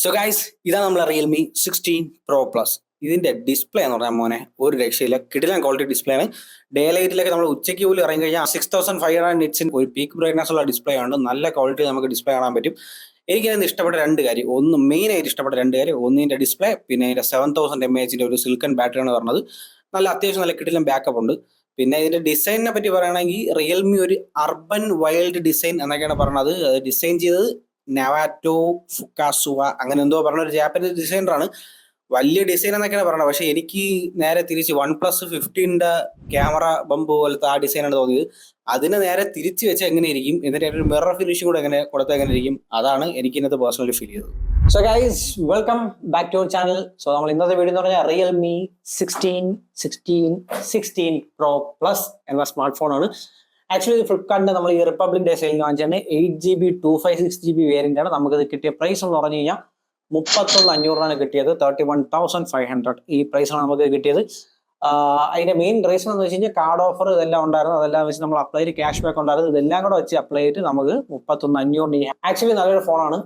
So guys, ഇതാണ് നമ്മളെ Realme 16 pro plus. ഇതിന്റെ ഡിസ്പ്ലേ എന്ന് പറഞ്ഞാൽ മോനെ ഒരു രക്ഷയില്ല, കിടിലൻ ക്വാളിറ്റി ഡിസ്പ്ലേ ആണ്. ഡേ ലൈറ്റിലൊക്കെ നമ്മൾ ഉച്ചയ്ക്ക് പോലും ഇറങ്ങി കഴിഞ്ഞാൽ 6500 നിറ്റ്സിന് ഒരു പീക്ക് ബ്രൈറ്റ്നസ് ഉള്ള ഡിസ്പ്ലേ ആണ്. നല്ല ക്വാളിറ്റി നമുക്ക് ഡിസ്പ്ലേ കാണാൻ പറ്റും. എനിക്കതിന് ഇഷ്ടപ്പെട്ട രണ്ട് കാര്യം, ഒന്ന് മെയിൻ ആയിട്ട് ഇഷ്ടപ്പെട്ട രണ്ട് കാര്യം, ഒന്നിന്റെ ഡിസ്പ്ലേ, പിന്നെ ഇതിന്റെ 7000 mAh ഒരു സിൽക്കൺ ബാറ്ററി ആണ് പറഞ്ഞത്. നല്ല അത്യാവശ്യം നല്ല കിടിലൻ ബാക്കപ്പ് ഉണ്ട്. പിന്നെ ഇതിന്റെ ഡിസൈനിനെ പറ്റി പറയുകയാണെങ്കിൽ റിയൽമി ഒരു അർബൻ വൈൽഡ് ഡിസൈൻ എന്നൊക്കെയാണ് പറഞ്ഞത്. ഡിസൈൻ ചെയ്തത് നവാറ്റോ ഫുക്കാസുവ അങ്ങനെ എന്തോ പറഞ്ഞ ഒരു ജാപ്പനീസ് ഡിസൈനറാണ്. വലിയ ഡിസൈൻ എന്നൊക്കെയാണ് പറഞ്ഞത്. പക്ഷെ എനിക്ക് നേരെ തിരിച്ച് OnePlus 15 ക്യാമറ ബമ്പ് പോലത്തെ ആ ഡിസൈനാണ് തോന്നിയത്. അതിന് നേരെ തിരിച്ച് വെച്ചാൽ എങ്ങനെയിരിക്കും, എന്നിട്ട് ഒരു മിറർ ഫിനിഷും കൂടെ എങ്ങനെ കൊടുത്താൽ എങ്ങനെ ഇരിക്കും, അതാണ് എനിക്ക് ഇന്നത്തെ പേഴ്സണലി ഫീൽ ചെയ്തത്. So guys, welcome back to our channel. So നമ്മൾ ഇന്നത്തെ വീഡിയോ എന്ന് പറഞ്ഞാൽ റിയൽമി 16 പ്രോ പ്ലസ് എന്ന സ്മാർട്ട് ഫോണാണ്. ആക്ച്വലി ഫ്ലിപ്കാർട്ടിന്റെ നമ്മൾ ഈ റിപ്പബ്ലിക് ഡേ സെയിൽ വാങ്ങിച്ചാണ് 8GB 256GB വേരിയന്റ് ആണ്. നമുക്കിത് കിട്ടിയ പ്രൈസ് എന്ന് പറഞ്ഞു കഴിഞ്ഞാൽ 31,500 കിട്ടിയത്. 31,500 ഈ പ്രൈസാണ് നമുക്ക് കിട്ടിയത്. അതിന്റെ മെയിൻ റീസൺ എന്ന് വെച്ച് കഴിഞ്ഞാൽ കാർഡ് ഓഫർ ഇതെല്ലാം ഉണ്ടായിരുന്നു. അതെല്ലാം വെച്ച് നമ്മൾ അപ്ലൈ ചെയ്ത് ക്യാഷ് ബാക്ക് ഉണ്ടായിരുന്നു. ഇതെല്ലാം കൂടെ വെച്ച് അപ്ലൈ ചെയ്തിട്ട് നമുക്ക് 31,500. ആക്ച്വലി നല്ലൊരു ഫോണാണ്.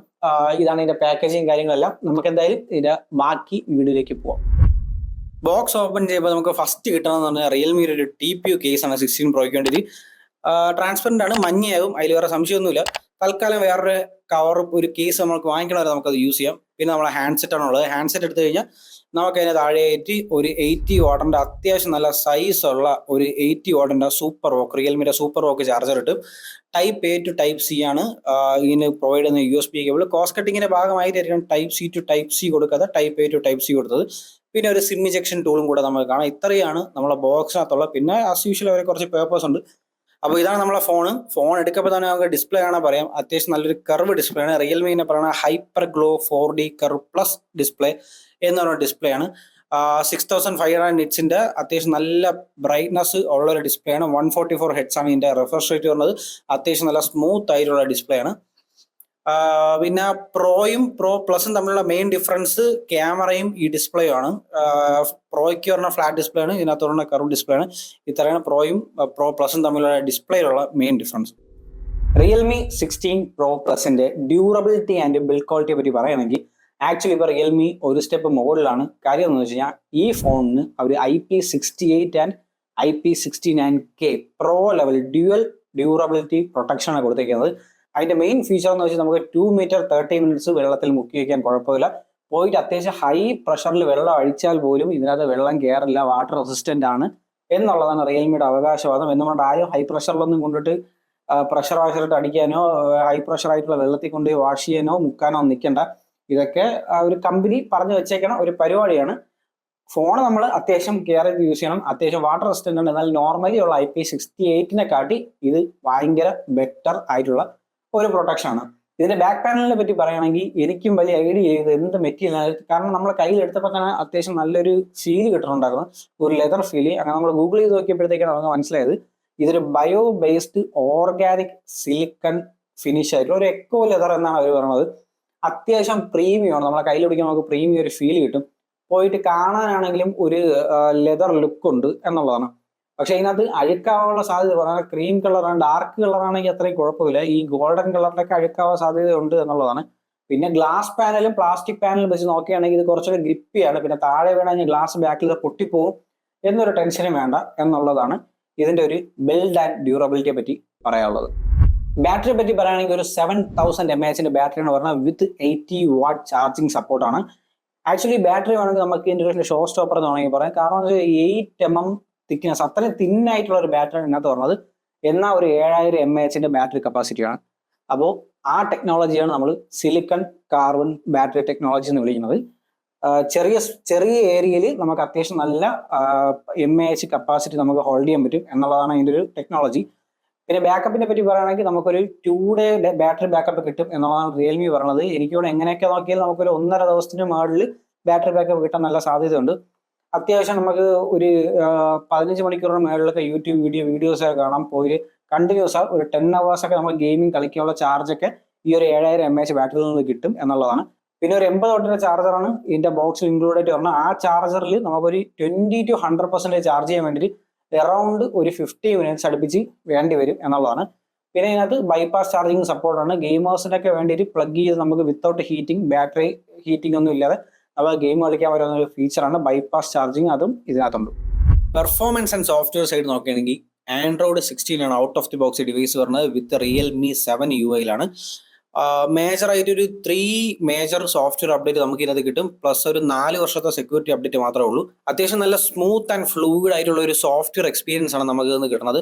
ഇതാണ് ഇതിന്റെ പാക്കേജിങ് കാര്യങ്ങളെല്ലാം. നമുക്ക് എന്തായാലും ഇതിന്റെ ബാക്കി വീഡിയോയിലേക്ക് പോവാം. ബോക്സ് ഓപ്പൺ ചെയ്യുമ്പോൾ നമുക്ക് ഫസ്റ്റ് കിട്ടണമെന്ന് പറഞ്ഞാൽ റിയൽമിയുടെ ഒരു TPU കേസാണ് 16 പ്രോയ്ക്ക് വേണ്ടിയിട്ട്. ട്രാൻസ്പെറന്റ് ആണ്, മഞ്ഞയാകും, അതിൽ വേറെ സംശയമൊന്നുമില്ല. തൽക്കാലം വേറൊരു കവർ ഒരു കേസ് നമുക്ക് വാങ്ങിക്കണവരെ നമുക്കത് യൂസ് ചെയ്യാം. പിന്നെ നമ്മളെ ഹാൻഡ്സെറ്റ് ആണുള്ളത്. ഹാൻഡ്സെറ്റ് എടുത്തു കഴിഞ്ഞാൽ നമുക്ക് അതിന് താഴെയായിട്ട് ഒരു 80 വാട്ടിന്റെ അത്യാവശ്യം നല്ല സൈസ് ഉള്ള ഒരു 80 വാട്ടിന്റെ സൂപ്പർ വോക്ക്, റിയൽമിയുടെ സൂപ്പർ വോക്ക് ചാർജർ കിട്ടും. Type A to Type C ആണ് ഇതിന് പ്രൊവൈഡ് ചെയ്യുന്ന USB കേബിൾ. കോസ്റ്റ് കട്ടിങ്ങിന്റെ ഭാഗമായിട്ടായിരിക്കും Type C to Type C കൊടുക്കാതെ Type A to Type C കൊടുത്തത്. പിന്നെ ഒരു സിം ഇജക്ഷൻ ടൂളും കൂടെ നമുക്ക് കാണാം. ഇത്രയാണ് നമ്മളെ ബോക്സിനകത്തുള്ള. പിന്നെ ആസ് യൂഷ്വൽ അവരെ കുറച്ച് പേപ്പേഴ്സ് ഉണ്ട്. അപ്പോൾ ഇതാണ് നമ്മളെ ഫോൺ എടുക്കുമ്പോൾ തന്നെ നമുക്ക് ഡിസ്പ്ലേ കാണാൻ പറയാം. അത്യാവശ്യം നല്ലൊരു കർവ് ഡിസ്പ്ലേ ആണ്. റിയൽമിനെ പറയുന്ന hyper glow 4D curve plus display എന്ന് പറയുന്ന ഡിസ്പ്ലേ ആണ്. 6500 നിറ്റ്സിന്റെ അത്യാവശ്യം നല്ല ബ്രൈറ്റ്നസ് ഉള്ള ഒരു ഡിസ്പ്ലേ ആണ്. 144 ഹെഡ്സ് ആണ് ഇതിന്റെ റിഫ്രഷ് റേറ്റ് വരുന്നത്. അത്യാവശ്യം നല്ല സ്മൂത്ത് ആയിട്ടുള്ള ഡിസ്പ്ലേ ആണ്. പിന്നെ പ്രോയും പ്രോ പ്ലസും തമ്മിലുള്ള മെയിൻ ഡിഫറൻസ് ക്യാമറയും ഈ ഡിസ്പ്ലേയും ആണ്. പ്രോയ്ക്ക് പറഞ്ഞ ഫ്ലാറ്റ് ഡിസ്പ്ലേ ആണ്, ഇതിനകത്ത് പറഞ്ഞ കർവ് ഡിസ്പ്ലേ ആണ്. ഇത്രയാണ് പ്രോയും പ്രോ പ്ലസും തമ്മിലുള്ള ഡിസ്പ്ലേയിലുള്ള മെയിൻ ഡിഫറൻസ്. റിയൽമി 16 പ്രോ പ്ലസിന്റെ ഡ്യൂറബിലിറ്റി ആൻഡ് ബിൽഡ് ക്വാളിറ്റിയെ പറ്റി പറയുകയാണെങ്കിൽ ആക്ച്വലി ഇപ്പോൾ റിയൽമി ഒരു സ്റ്റെപ്പ് മുകളിലാണ്. കാര്യം എന്ന് വെച്ച് കഴിഞ്ഞാൽ ഈ ഫോണിന് അവർ IP68 and IP69K pro level dual durability പ്രൊട്ടക്ഷനാണ് കൊടുത്തിരിക്കുന്നത്. അതിന്റെ മെയിൻ ഫീച്ചർ എന്ന് വെച്ചാൽ നമുക്ക് 2 മീറ്റർ 30 മിനിറ്റ്സ് വെള്ളത്തിൽ മുക്കി വയ്ക്കാൻ കുഴപ്പമില്ല. പോയിട്ട് അത്യാവശ്യം ഹൈ പ്രഷറിൽ വെള്ളം അഴിച്ചാൽ പോലും ഇതിനകത്ത് വെള്ളം കയറില്ല, വാട്ടർ റെസിസ്റ്റന്റ് ആണ് എന്നുള്ളതാണ് റിയൽമിയുടെ അവകാശവാദം. എന്ന് പറഞ്ഞാൽ ആരും ഹൈ പ്രഷറിലൊന്നും കൊണ്ടിട്ട് പ്രഷർ വാഷറിട്ട് അടിക്കാനോ ഹൈ പ്രഷർ ആയിട്ടുള്ള വെള്ളത്തിൽ കൊണ്ടുപോയി വാഷ് ചെയ്യാനോ മുക്കാനോ നിൽക്കേണ്ട. ഇതൊക്കെ ഒരു കമ്പനി പറഞ്ഞു വെച്ചേക്കണ ഒരു പരിപാടിയാണ്. ഫോൺ നമ്മൾ അത്യാവശ്യം കെയർ ചെയ്ത് യൂസ് ചെയ്യണം. അത്യാവശ്യം വാട്ടർ റെസിസ്റ്റന്റ് ആണ്. എന്നാൽ നോർമലി ഉള്ള IP68 കാട്ടി ഇത് ഭയങ്കര ബെറ്റർ ആയിട്ടുള്ള ഒരു പ്രൊട്ടക്ഷൻ ആണ്. ഇതിന്റെ ബാക്ക് പാനലിനെ പറ്റി പറയുകയാണെങ്കിൽ എനിക്കും വലിയ ഐഡിയ ചെയ്ത് എന്ത് മെറ്റീരിയൽ, കാരണം നമ്മളെ കയ്യിൽ എടുത്തപ്പോൾ തന്നെ അത്യാവശ്യം നല്ലൊരു ഫീൽ കിട്ടുന്നുണ്ടായിരുന്നു, ഒരു ലെതർ ഫീൽ. അങ്ങനെ നമ്മൾ ഗൂഗിൾ ചെയ്ത് നോക്കിയപ്പോഴത്തേക്കാണ് നമുക്ക് മനസ്സിലായത് ഇതൊരു bio based organic silicone finish ആയിട്ടുള്ള ഒരു എക്കോ ലെതർ എന്നാണ് അവർ പറയുന്നത്. അത്യാവശ്യം പ്രീമിയം ആണ്. നമ്മളെ കയ്യിൽ പിടിക്കാൻ നമുക്ക് പ്രീമിയം ഒരു ഫീൽ കിട്ടും. പോയിട്ട് കാണാനാണെങ്കിലും ഒരു ലെതർ ലുക്ക് ഉണ്ട് എന്നുള്ളതാണ്. പക്ഷെ ഇതിനകത്ത് അഴുക്കാവാനുള്ള സാധ്യത പറഞ്ഞാൽ ക്രീം കളറാണ്, ഡാർക്ക് കളറാണെങ്കിൽ അത്രയും കുഴപ്പമില്ല. ഈ ഗോൾഡൻ കളറിലൊക്കെ അഴുക്കാവാൻ സാധ്യത ഉണ്ട് എന്നുള്ളതാണ്. പിന്നെ ഗ്ലാസ് പാനലും പ്ലാസ്റ്റിക് പാനലും വെച്ച് നോക്കുകയാണെങ്കിൽ ഇത് കുറച്ചൊക്കെ ഗ്രിപ്പിയാണ്. പിന്നെ താഴെ വീണാൽ ഗ്ലാസ് ബാക്കിൽ പൊട്ടിപ്പോവും എന്നൊരു ടെൻഷനും വേണ്ട എന്നുള്ളതാണ് ഇതിന്റെ ഒരു ബിൽഡ് ആൻഡ് ഡ്യൂറബിലിറ്റിയെ പറ്റി പറയാനുള്ളത്. ബാറ്ററിയെ പറ്റി പറയുകയാണെങ്കിൽ ഒരു 7000 mAh ബാറ്ററി എന്ന് പറഞ്ഞാൽ വിത്ത് 80 വാട്ട് ചാർജിങ് സപ്പോർട്ടാണ്. ആക്ച്വലി ബാറ്ററി വേണമെങ്കിൽ നമുക്ക് ഇതിന്റെ ഒരു ഷോ സ്റ്റോപ്പർ എന്ന് വേണമെങ്കിൽ പറയാം. കാരണം 8 mm തിക്നെസ്, അത്രയും തിന്നായിട്ടുള്ള ഒരു ബാറ്ററി ഇതിനകത്ത് പറഞ്ഞത്. എന്നാൽ ഒരു 7000 mAh ബാറ്ററി കപ്പാസിറ്റിയാണ്. അപ്പോൾ ആ ടെക്നോളജിയാണ് നമ്മൾ സിലിക്കൺ കാർബൺ ബാറ്ററി ടെക്നോളജി എന്ന് വിളിക്കുന്നത്. ചെറിയ ഏരിയയിൽ നമുക്ക് അത്യാവശ്യം നല്ല mAh കപ്പാസിറ്റി നമുക്ക് ഹോൾഡ് ചെയ്യാൻ പറ്റും എന്നുള്ളതാണ് അതിൻ്റെ ഒരു ടെക്നോളജി. പിന്നെ ബാക്കപ്പിനെ പറ്റി പറയുകയാണെങ്കിൽ നമുക്കൊരു 2 ഡേ ബാറ്ററി ബാക്കപ്പ് കിട്ടും എന്നുള്ളതാണ് റിയൽമി പറയുന്നത്. എനിക്കിവിടെ എങ്ങനെയൊക്കെ നോക്കിയാൽ നമുക്കൊരു 1.5 ദിവസത്തിന് മുകളിൽ ബാറ്ററി ബാക്കപ്പ് കിട്ടാൻ നല്ല സാധ്യതയുണ്ട്. അത്യാവശ്യം നമുക്ക് ഒരു 15 മണിക്കൂറിന് മേളിലൊക്കെ യൂട്യൂബ് വീഡിയോസ് ഒക്കെ കാണാം. പോയി കണ്ടിന്യൂസ് ഒരു 10 hours ഒക്കെ നമ്മൾ ഗെയിമിംഗ് കളിക്കാനുള്ള ചാർജൊക്കെ ഈ ഒരു 7000 mAh ബാറ്ററിയിൽ നിന്ന് കിട്ടും എന്നുള്ളതാണ്. പിന്നെ ഒരു 80 വാട്ടിന്റെ ചാർജറാണ് ഇതിന്റെ ബോക്സിൽ ഇൻക്ലൂഡ് ആയിട്ട് പറഞ്ഞാൽ. ആ ചാർജറിൽ നമുക്കൊരു 20 to 100% ചാർജ് ചെയ്യാൻ വേണ്ടിയിട്ട് അറൗണ്ട് ഒരു 50 മിനിറ്റ്സ് അടുപ്പിച്ച് വേണ്ടി വരും എന്നുള്ളതാണ്. പിന്നെ ഇതിനകത്ത് ബൈപ്പാസ് ചാർജിങ് സപ്പോർട്ടാണ്. ഗെയിമേഴ്സിനൊക്കെ വേണ്ടിയിട്ട് പ്ലഗ് ചെയ്ത് നമുക്ക് വിത്തൗട്ട് ഹീറ്റിംഗ് ബാറ്ററി ഹീറ്റിംഗ് ഒന്നും ഇല്ലാതെ നമുക്ക് ഗെയിം കളിക്കാൻ പറ്റുന്ന ഒരു ഫീച്ചറാണ് ബൈപ്പാസ് ചാർജിങ്, അതും ഇതിനകത്തുണ്ട്. പെർഫോമൻസ് ആൻഡ് സോഫ്റ്റ്വെയർ സൈഡ് നോക്കുകയാണെങ്കിൽ ആൻഡ്രോയിഡ് 16 ആണ് out of the box device വരുന്നത് വിത്ത് റിയൽമി 7 UI മേജർ ആയിട്ട് ഒരു 3 മേജർ സോഫ്റ്റ്വെയർ അപ്ഡേറ്റ് നമുക്ക് ഇതിനകത്ത് കിട്ടും. പ്ലസ് ഒരു 4 വർഷത്തെ സെക്യൂരിറ്റി അപ്ഡേറ്റ് മാത്രമേ ഉള്ളൂ. അത്യാവശ്യം നല്ല സ്മൂത്ത് ആൻഡ് ഫ്ലൂയിഡ് ആയിട്ടുള്ള ഒരു സോഫ്റ്റ്വെയർ എക്സ്പീരിയൻസ് ആണ് നമുക്ക് ഇന്ന് കിട്ടുന്നത്.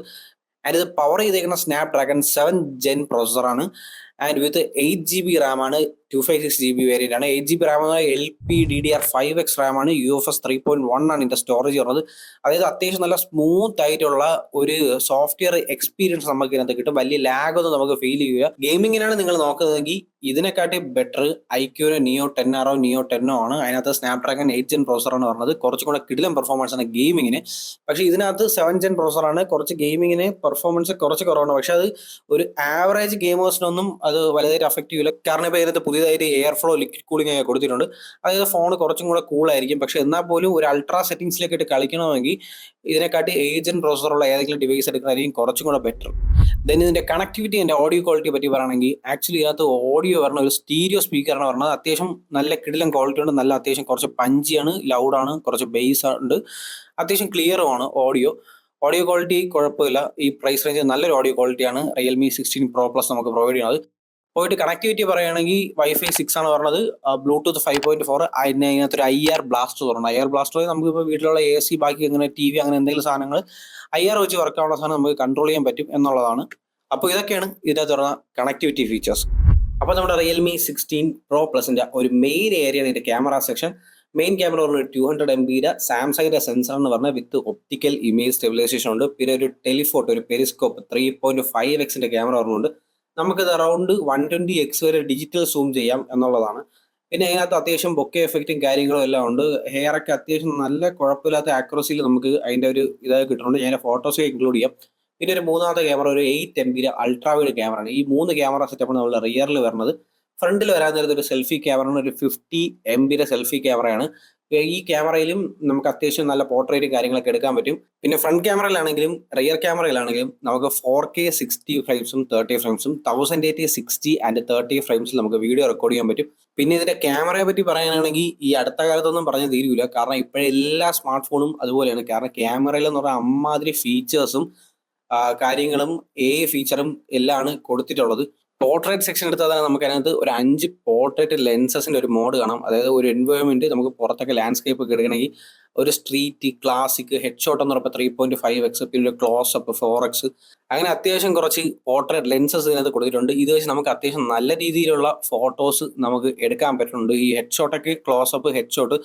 ആൻഡ് ഇത് പവർ ചെയ്തേക്കുന്ന സ്നാപ്ഡ്രാഗൺ 7 Gen പ്രോസസ്സറാണ്. ആൻഡ് വിത്ത് 8GB RAM ആണ്, 256GB വേരിയന്റ് ആണ്. 8GB RAM LPDDR5X RAM ആണ്, UFS 3.1 ആണ് ഇതിന്റെ സ്റ്റോറേജ് വരുന്നത്. അതായത് അത്യാവശ്യം നല്ല സ്മൂത്ത് ആയിട്ടുള്ള ഒരു സോഫ്റ്റ്വെയർ എക്സ്പീരിയൻസ് നമുക്ക് ഇതിനകത്ത് കിട്ടും. വലിയ ലാഗ് ഒന്നും നമുക്ക് ഫീൽ ചെയ്യുക. ഗെയിമിങ്ങിനാണ് നിങ്ങൾ നോക്കുന്നതെങ്കിൽ ഇതിനെക്കാട്ടി ബെറ്റർ ഐക്യൂനോ നിയോ 10R നിയോ 10 ആണ്. അതിനകത്ത് സ്നാപ്ഡ്രാഗൺ 8 Gen പ്രോസറാണ് പറഞ്ഞത്. കുറച്ചും കൂടെ കിടിലം പെർഫോമൻസ് ആണ് ഗെയിമിങ്ങിന്. പക്ഷേ ഇതിനകത്ത് 7 Gen പ്രോസറാണ്. കുറച്ച് ഗെയിമിങ്ങിന് പെർഫോമൻസ് കുറച്ച് കുറവാണ്. പക്ഷെ അത് ഒരു ആവറേജ് ഗെയിമേഴ്സിനൊന്നും അത് വലുതായിട്ട് അഫക്ട് ചെയ്യില്ല. കാരണം ഇപ്പോൾ ഇതിനകത്ത് പുതിയതായിട്ട് എയർ ഫ്ലോ ലിക്വിഡ് കൂളിംഗ് ഒക്കെ കൊടുത്തിട്ടുണ്ട്. അതായത് ഫോൺ കുറച്ചും കൂടെ കൂളായിരിക്കും. പക്ഷെ എന്നാൽ പോലും ഒരു അൾട്രാ സെറ്റിംഗ്സിലേക്ക് ഇട്ട് കളിക്കണമെങ്കിൽ ഇതിനെക്കാട്ടി 8 Gen പ്രോസറുള്ള ഏതെങ്കിലും ഡിവൈസ് എടുക്കുന്നതായിരിക്കും കുറച്ചും കൂടെ ബെറ്റർ. ദെൻ ഇതിന്റെ കണക്ടിവിറ്റി ആൻഡ് ഓഡിയോ ക്വാളിറ്റി പറ്റി പറയുകയാണെങ്കിൽ ആക്ച്വലി ഇതിനകത്ത് ഓഡിയോ പറഞ്ഞ ഒരു സ്റ്റീരിയോ സ്പീക്കറാണ് പറഞ്ഞത്. അത്യാവശ്യം നല്ല കിടിലം ക്വാളിറ്റി ഉണ്ട്. നല്ല അത്യാവശ്യം കുറച്ച് പഞ്ചിയാണ്, ലൗഡാണ്, കുറച്ച് ബേസ് ഉണ്ട്, അത്യാവശ്യം ക്ലിയറുമാണ് ഓഡിയോ ക്വാളിറ്റി കുഴപ്പമില്ല. ഈ പ്രൈസ് റേഞ്ച് നല്ലൊരു ഓഡിയോ ക്വാളിറ്റിയാണ് റിയൽമി 16 Pro Plus നമുക്ക് പ്രൊവൈഡ് ചെയ്യുന്നത്. പോയിട്ട് കണക്ടിവിറ്റി പറയുകയാണെങ്കിൽ Wi-Fi 6 ആണ് പറഞ്ഞത്, ബ്ലൂടൂത്ത് 5.4, അതിനകത്തൊരു IR ബ്ലാസ്റ്റർ പറഞ്ഞു. IR ബ്ലാസ്റ്റർ നമുക്കിപ്പോൾ വീട്ടിലുള്ള AC ബാക്കി അങ്ങനെ TV അങ്ങനെ എന്തെങ്കിലും സാധനങ്ങൾ IR വെച്ച് വർക്ക് ആവുന്ന സാധനം നമുക്ക് കൺട്രോൾ ചെയ്യാൻ പറ്റും എന്നുള്ളതാണ്. അപ്പോൾ ഇതൊക്കെയാണ് ഇതിനകത്ത് പറഞ്ഞ കണക്ടിവിറ്റി ഫീച്ചേഴ്സ്. അപ്പോൾ നമ്മുടെ റിയൽമി 16 Pro Plusന്റെ ഒരു മെയിൻ ഏരിയയാണ് ഇതിന്റെ ക്യാമറ സെക്ഷൻ. മെയിൻ ക്യാമറ പറഞ്ഞ 200 MB സാംസങ്ങിന്റെ സെൻസർ എന്ന് പറഞ്ഞാൽ വിത്ത് ഒപ്റ്റിക്കൽ ഇമേജ് സ്റ്റെബിലൈസേഷൻ ഉണ്ട്. പിന്നെ ഒരു ടെലിഫോട്ടോ, ഒരു പെരിസ്കോപ്പ് 3.5X ക്യാമറ പറഞ്ഞുകൊണ്ട് നമുക്കിത് അറൗണ്ട് 120X വരെ ഡിജിറ്റൽ സൂം ചെയ്യാം എന്നുള്ളതാണ്. പിന്നെ അതിനകത്ത് അത്യാവശ്യം ബൊക്കെ എഫക്റ്റും കാര്യങ്ങളും എല്ലാം ഉണ്ട്. ഹെയർ ഒക്കെ അത്യാവശ്യം നല്ല കുഴപ്പമില്ലാത്ത ആക്യുറസിയിൽ നമുക്ക് അതിന്റെ ഒരു ഇതായി കിട്ടുന്നുണ്ട്. ഞാൻ ഫോട്ടോസ് ഇൻക്ലൂഡ് ചെയ്യാം. പിന്നെ ഒരു മൂന്നാമത്തെ ക്യാമറ ഒരു 8 MB അൾട്രാ വൈഡ് ക്യാമറയാണ്. ഈ 3 ക്യാമറ സെറ്റപ്പാണ് നമ്മൾ റിയറിൽ വരുന്നത്. ഫ്രണ്ടിൽ വരാൻ നേരത്തെ ഒരു സെൽഫി ക്യാമറ, ഒരു 50 MB സെൽഫി ക്യാമറയാണ്. ഈ ക്യാമറയിലും നമുക്ക് അത്യാവശ്യം നല്ല പോർട്രേറ്റും കാര്യങ്ങളൊക്കെ എടുക്കാൻ പറ്റും. പിന്നെ ഫ്രണ്ട് ക്യാമറയിലാണെങ്കിലും റിയർ ക്യാമറയിലാണെങ്കിലും നമുക്ക് 4K 60 ഫ്രെയിംസും 30 ഫ്രെയിംസും 1080 60 ആൻഡ് 30 ഫ്രെയിംസിൽ നമുക്ക് വീഡിയോ റെക്കോർഡ് ചെയ്യാൻ പറ്റും. പിന്നെ ഇതിന്റെ ക്യാമറയെ പറ്റി പറയാനാണെങ്കിൽ ഈ അടുത്ത കാലത്തൊന്നും പറഞ്ഞു തീരില്ല. കാരണം ഇപ്പോഴേ എല്ലാ സ്മാർട്ട് ഫോണും അതുപോലെയാണ്. കാരണം ക്യാമറയിൽ എന്ന് പറഞ്ഞാൽ അമ്മാതിരി ഫീച്ചേഴ്സും കാര്യങ്ങളും ഫീച്ചറും എല്ലാം കൊടുത്തിട്ടുള്ളത്. പോർട്രേറ്റ് സെക്ഷൻ എടുത്താൽ നമുക്ക് അതിനകത്ത് ഒരു 5 പോർട്രേറ്റ് ലെൻസസിന്റെ ഒരു മോഡ് കാണാം. അതായത് ഒരു എൻവയോൺമെന്റ് നമുക്ക് പുറത്തൊക്കെ ലാൻഡ്സ്കേപ്പ് ഒക്കെ എടുക്കണമെങ്കിൽ ഒരു സ്ട്രീറ്റ്, ക്ലാസിക്, ഹെഡ് ഷോട്ട് എന്ന് പറയുമ്പോൾ 3.5X, പിന്നെ ഒരു ക്ലോസ് അപ്പ് 4X, അങ്ങനെ അത്യാവശ്യം കുറച്ച് പോർട്രേറ്റ് ലെൻസസ് ഇതിനകത്ത് കൊടുത്തിട്ടുണ്ട്. ഇത് വെച്ച് നമുക്ക് അത്യാവശ്യം നല്ല രീതിയിലുള്ള ഫോട്ടോസ് നമുക്ക് എടുക്കാൻ പറ്റുന്നുണ്ട്. ഈ ഹെഡ് ഷോട്ടൊക്കെ, ക്ലോസ് അപ്പ്, ഹെഡ് ഷോട്ട്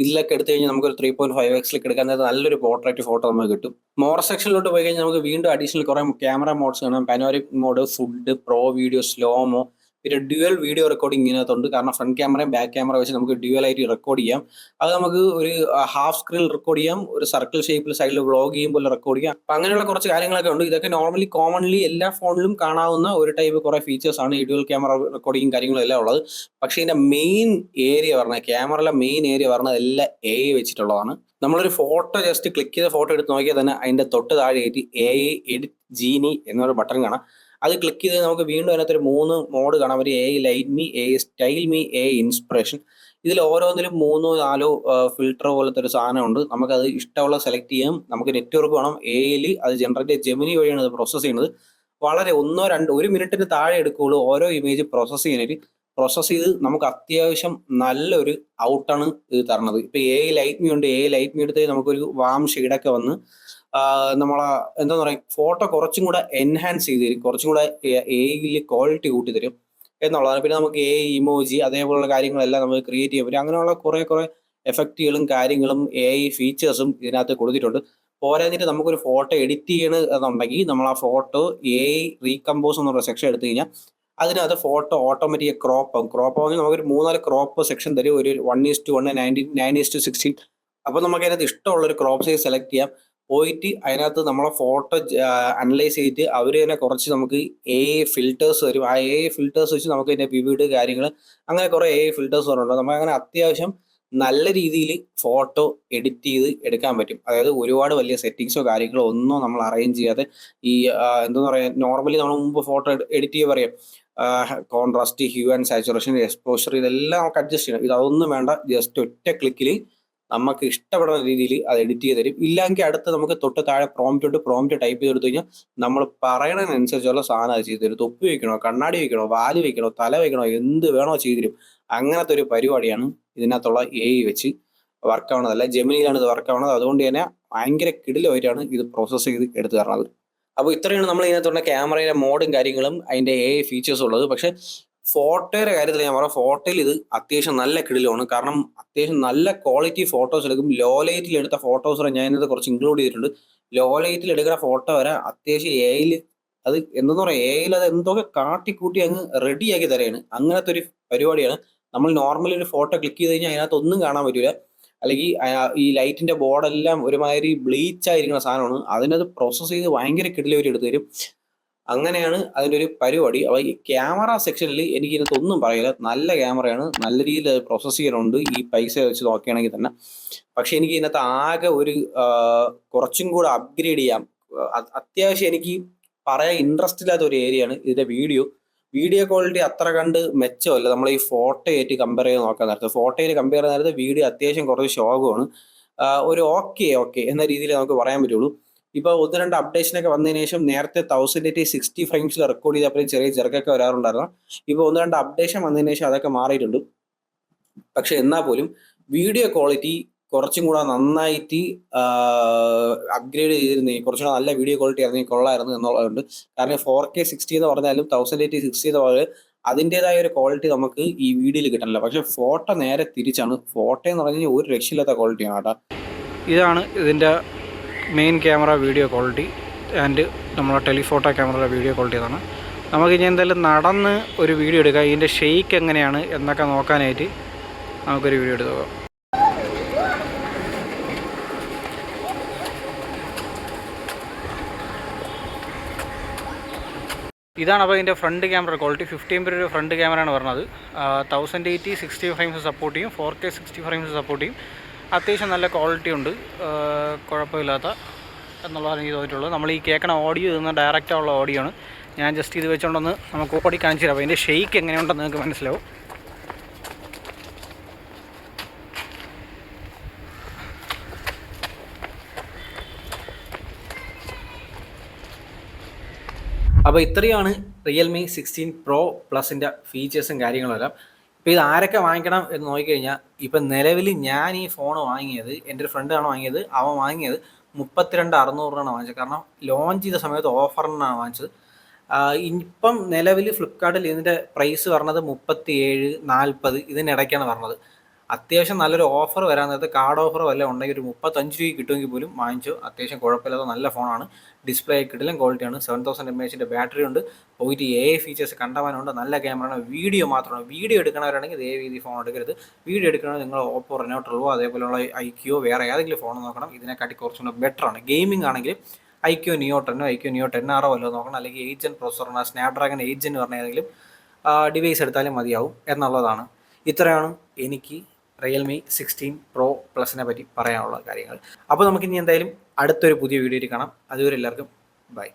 ഇതിലൊക്കെ എടുത്തു കഴിഞ്ഞാൽ നമുക്കൊരു 3.5X എടുക്കാൻ നല്ലൊരു പോർട്രേറ്റ് ഫോട്ടോ നമുക്ക് കിട്ടും. മോർ സെക്ഷനിലോട്ട് പോയി കഴിഞ്ഞാൽ നമുക്ക് വീണ്ടും അഡീഷണൽ കുറെ ക്യാമറ മോഡ്സ് കാണാം. Panoramic mode, food, pro video, slow mo, പിന്നെ ഡ്യുവൽ വീഡിയോ റെക്കോർഡിംഗ് ഇതിനകത്തുണ്ട്. കാരണം ഫ്രണ്ട് ക്യാമറയും ബാക്ക് ക്യാമറ വെച്ച് നമുക്ക് ഡ്യുവൽ ആയിട്ട് റെക്കോർഡ് ചെയ്യാം. അത് നമുക്ക് ഒരു ഹാഫ് സ്ക്രീൻ റെക്കോർഡ് ചെയ്യാം, ഒരു സർക്കിൾ ഷേപ്പിൽ സൈഡിൽ വ്ളോഗ് ചെയ്യുമ്പോൾ റെക്കോർഡ് ചെയ്യാം. അപ്പം അങ്ങനെയുള്ള കുറച്ച് കാര്യങ്ങളൊക്കെ ഉണ്ട്. ഇതൊക്കെ നോർമലി കോമൺലി എല്ലാ ഫോണിലും കാണാവുന്ന ഒരു ടൈപ്പ് കുറെ ഫീച്ചേഴ്സ് ആണ് ഈ ഡ്യുവൽ ക്യാമറ റെക്കോർഡിങ്ങും കാര്യങ്ങളും എല്ലാം ഉള്ളത്. പക്ഷേ ഇതിന്റെ മെയിൻ ഏരിയ പറഞ്ഞാൽ ക്യാമറയിലെ മെയിൻ ഏരിയ പറഞ്ഞാൽ എല്ലാം AI വെച്ചിട്ടുള്ളതാണ്. നമ്മളൊരു ഫോട്ടോ ജസ്റ്റ് ക്ലിക്ക് ചെയ്ത ഫോട്ടോ എടുത്ത് നോക്കിയാൽ തന്നെ അതിന്റെ തൊട്ട് താഴെയായിട്ട് AI എഡിറ്റ് ജീനി എന്നൊരു ബട്ടൺ കാണാം. അത് ക്ലിക്ക് ചെയ്ത് നമുക്ക് വീണ്ടും അതിനകത്ത് ഒരു 3 മോഡ് കാണാം. ഒരു AI light me, AI style me, AI inspiration. ഇതിൽ ഓരോന്നിലും 3-4 ഫിൽട്ടർ പോലത്തെ ഒരു സാധനമുണ്ട്. നമുക്കത് ഇഷ്ടമുള്ള സെലക്ട് ചെയ്യാം. നമുക്ക് നെറ്റ്വർക്ക് വേണം. AI അത് ജനറേറ്റ് ജെമിനി വഴിയാണ് അത് പ്രോസസ്സ് ചെയ്യുന്നത്. വളരെ 1 മിനിറ്റിന് താഴെ എടുക്കുകയുള്ളൂ ഓരോ ഇമേജ് പ്രോസസ്സ് ചെയ്യാനായിട്ട്. പ്രോസസ്സ് ചെയ്ത് നമുക്ക് അത്യാവശ്യം നല്ലൊരു ഔട്ടാണ് ഇത് തരണത്. ഇപ്പൊ AI ലൈറ്റ് മീ ഉണ്ട്. AI ലൈറ്റ് മീ എടുത്ത് നമുക്കൊരു വാം ഷെയ്ഡൊക്കെ വന്ന് നമ്മളെ എന്താ പറയുക, ഫോട്ടോ കുറച്ചും കൂടെ എൻഹാൻസ് ചെയ്ത് തരും, കുറച്ചും കൂടെ AI ക്വാളിറ്റി കൂട്ടി തരും എന്നുള്ളതാണ്. പിന്നെ നമുക്ക് AI ഇമോജി അതേപോലുള്ള കാര്യങ്ങളെല്ലാം നമുക്ക് ക്രിയേറ്റ് ചെയ്യാൻ പറ്റും. അങ്ങനെയുള്ള കുറെ എഫക്റ്റുകളും കാര്യങ്ങളും AI ഫീച്ചേഴ്സും ഇതിനകത്ത് കൊടുത്തിട്ടുണ്ട്. പോരാഞ്ഞിട്ട് നമുക്കൊരു ഫോട്ടോ എഡിറ്റ് ചെയ്യണമെന്നുണ്ടെങ്കിൽ നമ്മൾ ആ ഫോട്ടോ AI റീകമ്പോസ് എന്നുള്ള സെക്ഷൻ എടുത്തു കഴിഞ്ഞാൽ അതിനകത്ത് ഫോട്ടോ ഓട്ടോമാറ്റിക് ക്രോപ്പ് ആവുമെങ്കിൽ നമുക്കൊരു 3-4 ക്രോപ്പ് സെക്ഷൻ തരും. ഒരു 1:1, 9:16. അപ്പൊ നമുക്ക് അതിനകത്ത് ഇഷ്ടമുള്ളൊരു ക്രോപ്പ് സൈസ് സെലക്ട് ചെയ്യാം. പോയിട്ട് അതിനകത്ത് നമ്മളെ ഫോട്ടോ അനലൈസ് ചെയ്തിട്ട് അവർ തന്നെ കുറച്ച് നമുക്ക് AI ഫിൽറ്റേഴ്സ് തരും. ആ AI ഫിൽറ്റേഴ്സ് വെച്ച് നമുക്ക് അതിന്റെ വിവിഡ് കാര്യങ്ങൾ അങ്ങനെ കുറെ AI ഫിൽറ്റേഴ്സ് പറഞ്ഞിട്ടുണ്ട്. നമുക്ക് അങ്ങനെ അത്യാവശ്യം നല്ല രീതിയിൽ ഫോട്ടോ എഡിറ്റ് ചെയ്ത് എടുക്കാൻ പറ്റും. അതായത് ഒരുപാട് വലിയ സെറ്റിങ്സോ കാര്യങ്ങളോ ഒന്നും നമ്മൾ അറേഞ്ച് ചെയ്യാതെ ഈ എന്താ പറയുക, നോർമലി നമ്മൾ മുമ്പ് ഫോട്ടോ എഡിറ്റ് ചെയ്യുക പറയാം, contrast, Hugh and saturation, exposure, ഇതെല്ലാം നമുക്ക് അഡ്ജസ്റ്റ് ചെയ്യണം. ഇതൊന്നും വേണ്ട, ജസ്റ്റ് ഒറ്റ ക്ലിക്കിൽ നമുക്ക് ഇഷ്ടപ്പെടുന്ന രീതിയിൽ അത് എഡിറ്റ് ചെയ്ത് തരും. ഇല്ലെങ്കിൽ അടുത്ത് നമുക്ക് തൊട്ട് താഴെ പ്രോംപ്റ്റ് ടൈപ്പ് ചെയ്ത് കൊടുത്തു കഴിഞ്ഞാൽ നമ്മൾ പറയണതിനനുസരിച്ചുള്ള സാധനം അത് ചെയ്തു തരും. തൊപ്പി വെക്കണോ, കണ്ണാടി വെക്കണോ, വാല് വെക്കണോ, തല വെക്കണോ, എന്ത് വേണോ ചെയ്തു തരും. അങ്ങനത്തെ ഒരു പരിപാടിയാണ് ഇതിനകത്തുള്ള AI വെച്ച് വർക്ക് ആവുന്നതല്ല. ജെമിനിയിലാണ് ഇത് വർക്ക് ആവുന്നത്. അതുകൊണ്ട് തന്നെ ഭയങ്കര കിടിലമായിട്ടാണ് ഇത് പ്രോസസ്സ് ചെയ്ത് എടുത്തു തരണത്. അപ്പോൾ ഇത്രയാണ് നമ്മൾ ഇതിനകത്തുള്ള ക്യാമറയിലെ മോഡും കാര്യങ്ങളും അതിൻ്റെ AI ഫീച്ചേഴ്സ് ഉള്ളത്. പക്ഷെ ഫോട്ടോയുടെ കാര്യത്തിൽ ഞാൻ പറയാം, ഫോട്ടോയിൽ ഇത് അത്യാവശ്യം നല്ല കിടിലമാണ്. കാരണം അത്യാവശ്യം നല്ല ക്വാളിറ്റി ഫോട്ടോസ് എടുക്കും. ലോ ലൈറ്റിൽ എടുത്ത ഫോട്ടോസ് വരെ ഞാൻ ഇതിനകത്ത് കുറച്ച് ഇൻക്ലൂഡ് ചെയ്തിട്ടുണ്ട്. ലോ ലൈറ്റിൽ എടുക്കുന്ന ഫോട്ടോ വരെ അത്യാവശ്യം AI അത് എന്തെന്ന് പറയാം, AI അത് എന്തൊക്കെ കാട്ടിക്കൂട്ടി അങ്ങ് റെഡിയാക്കി തരാണ്. അങ്ങനത്തെ ഒരു പരിപാടിയാണ്. നമ്മൾ നോർമലി ഒരു ഫോട്ടോ ക്ലിക്ക് ചെയ്ത് കഴിഞ്ഞാൽ അതിനകത്ത് ഒന്നും കാണാൻ പറ്റില്ല. അല്ലെങ്കിൽ ഈ ലൈറ്റിന്റെ ബോർഡെല്ലാം ഒരുമാതിരി ബ്ലീച്ച് ആയിരിക്കുന്ന സാധനമാണ്. അതിനത് പ്രോസസ്സ് ചെയ്ത് ഭയങ്കര കിടിലവർ എടുത്തു തരും. അങ്ങനെയാണ് അതിൻ്റെ ഒരു പരിപാടി. അപ്പോൾ ഈ ക്യാമറ സെക്ഷനിൽ എനിക്ക് ഇതിനകത്ത് ഒന്നും പറയില്ല. നല്ല ക്യാമറയാണ്, നല്ല രീതിയിൽ പ്രോസസ്സ് ചെയ്യാനുണ്ട് ഈ പൈസ വെച്ച് നോക്കുകയാണെങ്കിൽ തന്നെ. പക്ഷെ എനിക്ക് ഇതിനകത്ത് ആകെ ഒരു കുറച്ചും കൂടെ അപ്ഗ്രേഡ് ചെയ്യാം. അത്യാവശ്യം എനിക്ക് പറയാൻ ഇൻട്രസ്റ്റ് ഇല്ലാത്ത ഒരു ഏരിയയാണ് ഇതിന്റെ വീഡിയോ ക്വാളിറ്റി അത്ര കണ്ട് മെച്ചമല്ല. നമ്മൾ ഈ ഫോട്ടോയായിട്ട് കമ്പയർ ചെയ്ത് നോക്കാൻ നേരത്ത്, ഫോട്ടോയിൽ കമ്പയർ ചെയ്യുന്ന നേരത്ത് വീഡിയോ അത്യാവശ്യം കുറച്ച് ശോകമാണ്. ഒരു ഓക്കെ എന്ന രീതിയിൽ നമുക്ക് പറയാൻ പറ്റുള്ളൂ. ഇപ്പോൾ 1-2 അപ്ഡേഷനൊക്കെ വന്നതിന് ശേഷം നേരത്തെ 1080 60 ഫ്രെയിംസിൽ റെക്കോർഡ് ചെയ്തപ്പോഴും ചെറിയ ചെറുക്കൊക്കെ വരാറുണ്ടായിരുന്നു. ഇപ്പോൾ 1-2 അപ്ഡേഷൻ വന്നതിന് ശേഷം അതൊക്കെ മാറിയിട്ടുണ്ട്. പക്ഷെ എന്നാൽ പോലും വീഡിയോ ക്വാളിറ്റി കുറച്ചും കൂടെ നന്നായിട്ട് അപ്ഗ്രേഡ് ചെയ്തിരുന്നെങ്കിൽ, കുറച്ചും കൂടെ നല്ല വീഡിയോ ക്വാളിറ്റി ആയിരുന്നെങ്കിൽ കൊള്ളായിരുന്നു എന്നുള്ളതുണ്ട്. കാരണം 4K 60 എന്ന് പറഞ്ഞാലും 1080 60 എന്ന് പറഞ്ഞാൽ അതിൻ്റെതായ ഒരു ക്വാളിറ്റി നമുക്ക് ഈ വീഡിയോയിൽ കിട്ടണില്ല. പക്ഷെ ഫോട്ടോ നേരെ തിരിച്ചാണ്. ഫോട്ടോ എന്ന് പറഞ്ഞു കഴിഞ്ഞാൽ ഒരു രക്ഷയില്ലാത്ത ക്വാളിറ്റിയാണ് കേട്ടോ. ഇതാണ് ഇതിൻ്റെ main camera video quality and നമ്മളെ ടെലിഫോട്ടോ ക്യാമറയുടെ വീഡിയോ ക്വാളിറ്റി അതാണ്. നമുക്ക് ഇനി എന്തായാലും നടന്ന് ഒരു വീഡിയോ എടുക്കാം. ഇതിൻ്റെ ഷെയ്ക്ക് എങ്ങനെയാണ് എന്നൊക്കെ നോക്കാനായിട്ട് നമുക്കൊരു വീഡിയോ എടുത്ത് നോക്കാം. ഇതാണ് അപ്പോൾ ഇതിൻ്റെ ഫ്രണ്ട് ക്യാമറ ക്വാളിറ്റി. 15 MP ഒരു ഫ്രണ്ട് ക്യാമറയാണ് പറഞ്ഞത്. 1080 60 ഫ്രെയിംസ് സപ്പോർട്ട് ചെയ്യും, 4K 60 ഫ്രെയിംസ് സപ്പോർട്ട് ചെയ്യും. അത്യാവശ്യം നല്ല ക്വാളിറ്റി ഉണ്ട്, കുഴപ്പമില്ലാത്ത എന്നുള്ളതാണ് എനിക്ക് തോന്നിയിട്ടുള്ളത്. നമ്മൾ ഈ കേൾക്കണ ഓഡിയോ ഇന്ന് ഡയറക്റ്റായുള്ള ഓഡിയോ ആണ്. ഞാൻ ജസ്റ്റ് ഇത് വെച്ചുകൊണ്ടൊന്ന് നമുക്ക് ഓടി കാണിച്ചു തരാം. അപ്പോൾ ഇതിൻ്റെ ഷെയ്ക്ക് എങ്ങനെയുണ്ടെന്ന് നിങ്ങൾക്ക് മനസ്സിലാവും. അപ്പോൾ ഇത്രയാണ് റിയൽമി 16 Pro Plusൻ്റെ ഫീച്ചേഴ്സും കാര്യങ്ങളെല്ലാം. ഇപ്പോൾ ഇത് ആരൊക്കെ വാങ്ങിക്കണം എന്ന് നോക്കിക്കഴിഞ്ഞാൽ, ഇപ്പം നിലവിൽ ഞാൻ ഈ ഫോൺ വാങ്ങിയത്, എൻ്റെ ഒരു ഫ്രണ്ടാണ് വാങ്ങിയത്. അവൻ വാങ്ങിയത് 32,600 വാങ്ങിച്ചത്. കാരണം ലോഞ്ച് ചെയ്ത സമയത്ത് ഓഫറിനാണ് വാങ്ങിച്ചത്. ഇപ്പം നിലവിൽ ഫ്ലിപ്കാർട്ടിൽ ഇതിൻ്റെ പ്രൈസ് പറഞ്ഞത് 37, 40 ഇതിനിടയ്ക്കാണ് പറഞ്ഞത്. അത്യാവശ്യം നല്ലൊരു ഓഫർ വരാൻ നേരത്തെ കാർഡ് ഓഫർ വല്ല ഉണ്ടെങ്കിൽ ഒരു 35 രൂപയ്ക്ക് കിട്ടുമെങ്കിൽ പോലും വാങ്ങിച്ചു. അത്യാവശ്യം കുഴപ്പമില്ലാത്ത നല്ല ഫോണാണ്. ഡിസ്പ്ലേ കിടിലൻ ക്വാളിറ്റിയാണ്. 7000 mAh ബാറ്ററി ഉണ്ട്. പോയിട്ട് AI ഫീച്ചേഴ്സ് കണ്ടവാനുണ്ട്. നല്ല ക്യാമറയാണ്. വീഡിയോ മാത്രമാണ്. വീഡിയോ എടുക്കണവരാണെങ്കിൽ ദയവ് ഫോൺ എടുക്കരുത്. വീഡിയോ എടുക്കണമെങ്കിൽ നിങ്ങൾ ഓപ്പോ റെനോ 12 അതേപോലെയുള്ള IQ വേറെ ഏതെങ്കിലും ഫോൺ നോക്കണം. ഇതിനെക്കാട്ടി കുറച്ചുകൂടെ ബെറ്ററാണ്. ഗെയിമിംഗ് ആണെങ്കിൽ IQ Neo 10 IQ Neo 10R വല്ലതും നോക്കണം. അല്ലെങ്കിൽ 8 Gen പ്രോസസ്സറാണ്, സ്നാപ്ഡ്രാഗൺ 8 Gen പറഞ്ഞ ഏതെങ്കിലും ഡിവൈസ് എടുത്താലും മതിയാവും എന്നുള്ളതാണ്. ഇത്രയാണ് എനിക്ക് റിയൽമി 16 Pro Plusനെ പറ്റി പറയാനുള്ള കാര്യങ്ങൾ. അപ്പോൾ നമുക്കിനി എന്തായാലും അടുത്തൊരു പുതിയ വീഡിയോയിൽ കാണാം. അതുവരെ എല്ലാവർക്കും ബൈ.